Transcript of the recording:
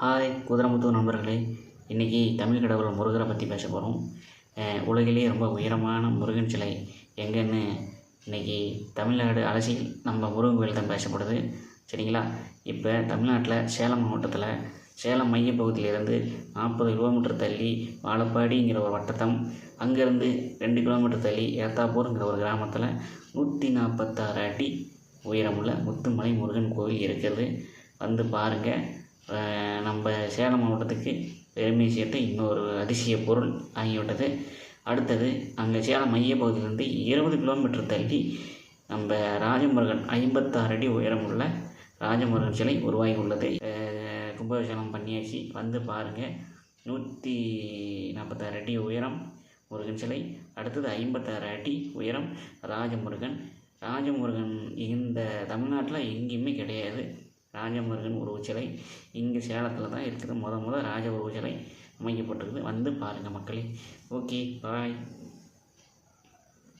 Hi Kuthiramuthu நண்பர்களே, இன்றைக்கி தமிழ் கடவுள் முருகரை பற்றி பேச போகிறோம். உலகிலேயே ரொம்ப உயரமான முருகன் சிலை எங்கேன்னு இன்றைக்கி தமிழ்நாடு அரசியல் நம்ம முருகன் கோயில் தான் பேசப்படுது. சரிங்களா? இப்போ தமிழ்நாட்டில் சேலம் மாவட்டத்தில் சேலம் மையப்பகுதியிலேருந்து 40 கிலோமீட்டர் தள்ளி வாழப்பாடிங்கிற ஒரு வட்டத்தம், அங்கேருந்து 2 கிலோமீட்டர் தள்ளி ஏத்தாப்பூருங்கிற ஒரு கிராமத்தில் 146 அடி உயரமுள்ள முத்துமலை முருகன் கோவில் இருக்கிறது. வந்து பாருங்கள். நம்ம சேலம் மாவட்டத்துக்கு பெருமை சேர்த்து இன்னொரு அதிசய பொருள் ஆகிவிட்டது. அடுத்தது அங்கே சேலம் மையப்பகுதியிலிருந்து 20 கிலோமீட்டர் தள்ளி நம்ம ராஜமுருகன் 56 அடி உயரமுள்ள ராஜமுருகன் சிலை உருவாகி உள்ளது. கும்பாபிஷேகம் பண்ணியாச்சு, வந்து பாருங்கள். 146 அடி உயரம் முருகன் சிலை. அடுத்தது 56 அடி உயரம் ராஜமுருகன். ராஜமுருகன் இந்த தமிழ்நாட்டில் எங்கேயுமே கிடையாது. ராஜமுருகன் உருவச்சிலை இங்கே சேலத்தில் தான் இருக்குது. முத ராஜ உருவச்சிலை அமைக்கப்பட்டிருக்குது. வந்து பாருங்கள் மக்களே. ஓகே, பாய்.